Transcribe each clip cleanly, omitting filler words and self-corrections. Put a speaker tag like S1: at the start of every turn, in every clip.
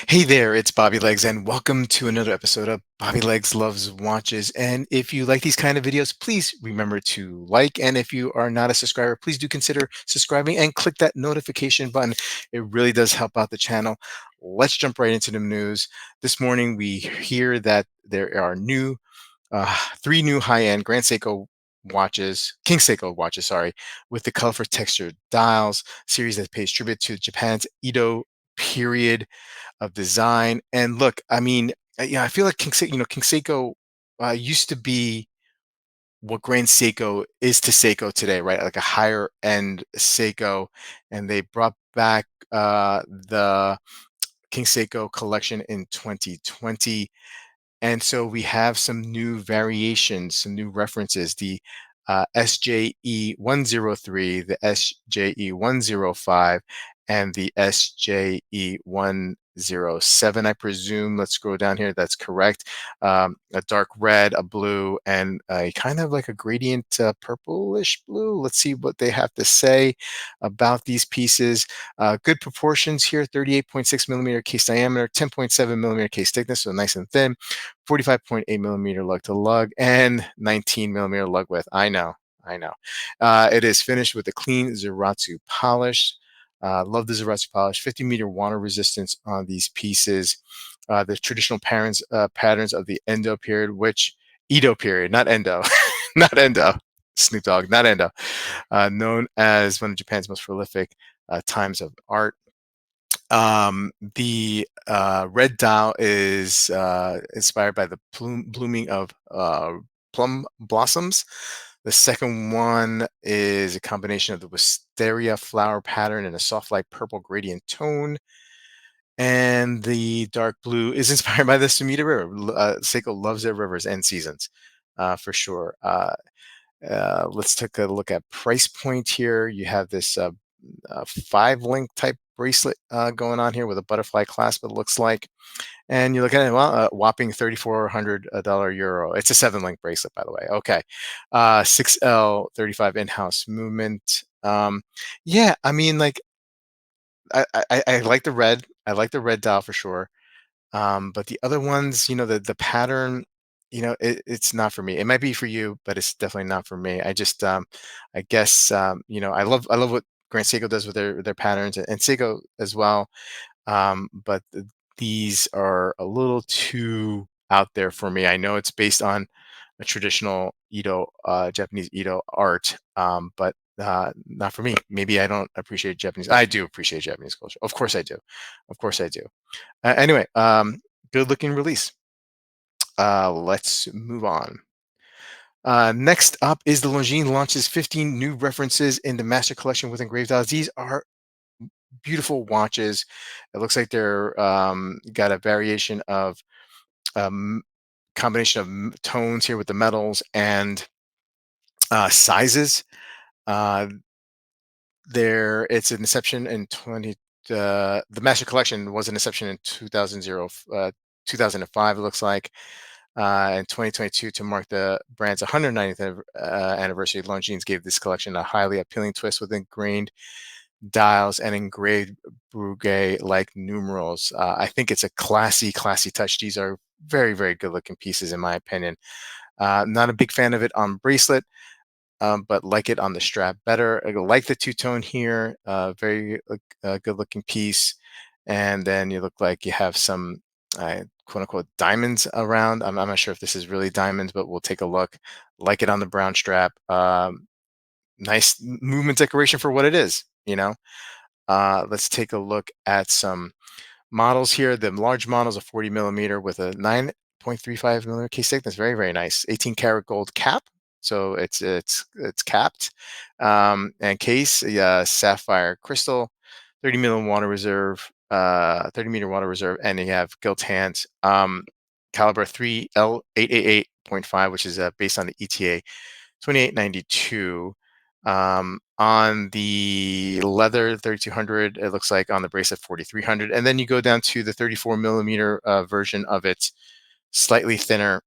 S1: Hey there, it's Bobby Legs, and welcome to another episode of Bobby Legs Loves Watches. And if you like these kind of videos, please remember to like. And if you are not a subscriber, please do consider subscribing and click that notification button. It really does help out the channel. Let's jump right into the news. This morning, we hear that there are three new high-end Grand Seiko watches, King Seiko watches, sorry, with the colorful textured dials series that pays tribute to Japan's Edo period of design. And look, I mean, yeah, I feel like King Seiko used to be what Grand Seiko is to Seiko today, right? Like a higher end Seiko, and they brought back the King Seiko collection in 2020. And so we have some new variations, some new references, the SJE 103, the SJE 105, and the SJE 107, I presume. Let's scroll down here. That's correct. A dark red, a blue, and a kind of like a gradient purplish blue. Let's see what they have to say about these pieces. Good proportions here, 38.6 millimeter case diameter, 10.7 millimeter case thickness, so nice and thin. 45.8 millimeter lug to lug, and 19 millimeter lug width. I know, I know. It is finished with a clean Zaratsu polish. Love the Zaratsu polish. 50-meter water resistance on these pieces. The traditional patterns of the Endo period, which Edo period, not Endo, not Endo. Snoop Dogg, not Endo. Known as one of Japan's most prolific times of art. The red dial is inspired by the blooming of plum blossoms. The second one is a combination of the wisteria flower pattern and a soft light purple gradient tone. And the dark blue is inspired by the Sumida River. Seiko loves their rivers and seasons, for sure. Let's take a look at price point here. You have this 5-link type bracelet going on here with a butterfly clasp, it looks like. And you look at it, well, a whopping $3,400 euro. It's a 7-link bracelet, by the way. Okay. 6L 35 in-house movement. Yeah, I mean, like, I like the red. I like the red dial for sure. But the other ones, the pattern, it's not for me. It might be for you, but it's definitely not for me. I guess, I love what Grand Seiko does with their patterns and Seiko as well. But these are a little too out there for me. I know it's based on a traditional Japanese Edo art, but not for me. Maybe I don't appreciate Japanese. I do appreciate Japanese culture. Of course I do. Of course I do. Anyway, good looking release. Let's move on. Next up is the Longines launches 15 new references in the master collection with engraved dials. These are beautiful watches. It looks like they're got a variation of um, combination of tones here with the metals and sizes. Uh, it's an inception in 20. The master collection was an inception in 2005. It looks like. In 2022, to mark the brand's 190th anniversary, Longines gave this collection a highly appealing twist with ingrained dials and engraved Breguet-like numerals. I think it's a classy, classy touch. These are very, very good-looking pieces, in my opinion. Not a big fan of it on bracelet, but like it on the strap better. I like the two-tone here. Very good-looking piece. And then you look like you have some quote unquote diamonds around. I'm not sure if this is really diamonds, but we'll take a look. Like it on the brown strap. Nice movement decoration for what it is, let's take a look at some models here. The large models are 40 millimeter with a 9.35 millimeter case thickness. Very, very nice. 18 karat gold cap. So it's capped. And case, sapphire crystal, 30 meter water reserve, 30-meter water reserve, and you have gilt hands. Caliber 3L888.5, which is based on the ETA 2892. On the leather 3200, it looks like on the bracelet 4300, and then you go down to the 34 millimeter version of it, slightly thinner,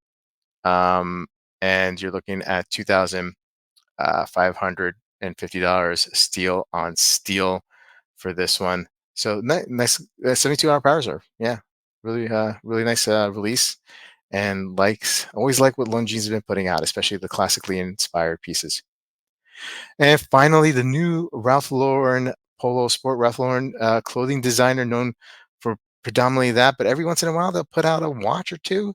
S1: and you're looking at $2,550 steel on steel for this one. So nice 72-hour power reserve. Yeah, really nice release. And likes always like what Longines has been putting out, especially the classically inspired pieces. And finally, the new Ralph Lauren Polo Sport. Ralph Lauren, clothing designer known for predominantly that, but every once in a while they'll put out a watch or two.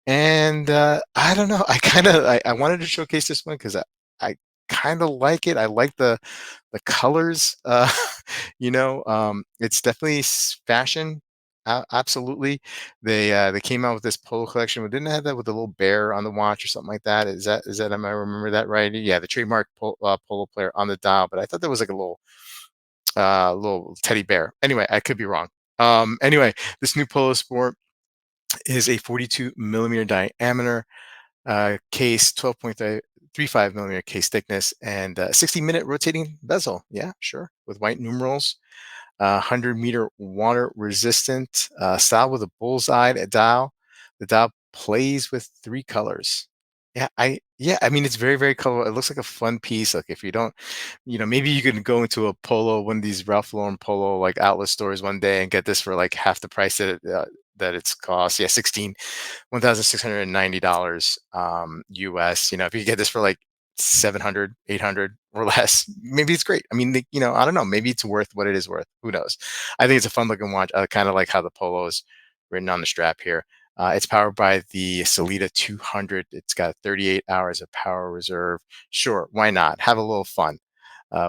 S1: And I don't know. I wanted to showcase this one because I kind of like it. I like the colors. It's definitely fashion. Absolutely. They came out with this polo collection. We didn't have that with the little bear on the watch or something like that. Is that am I remember that right? Yeah, the trademark polo player on the dial. But I thought there was like a little teddy bear. Anyway, I could be wrong. Anyway, this new Polo Sport is a 42 millimeter diameter case, 12.35 millimeter case thickness, and 60-minute rotating bezel. Yeah, sure, with white numerals. 100-meter water resistant, style with a bullseye dial. The dial plays with three colors. Yeah, I mean it's very colorful. It looks like a fun piece. Like if you don't, maybe you can go into a polo, one of these Ralph Lauren polo like outlet stores one day and get this for like half the price that it's cost. Yeah, $1,690 US. If you get this for like 700, 800 or less, maybe it's great. I mean, I don't know, maybe it's worth what it is worth. Who knows? I think it's a fun looking watch. I kind of like how the polo is written on the strap here. It's powered by the Salida 200. It's got 38 hours of power reserve. Sure, why not? Have a little fun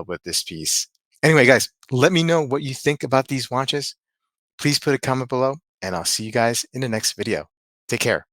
S1: with this piece. Anyway, guys, let me know what you think about these watches. Please put a comment below, and I'll see you guys in the next video. Take care.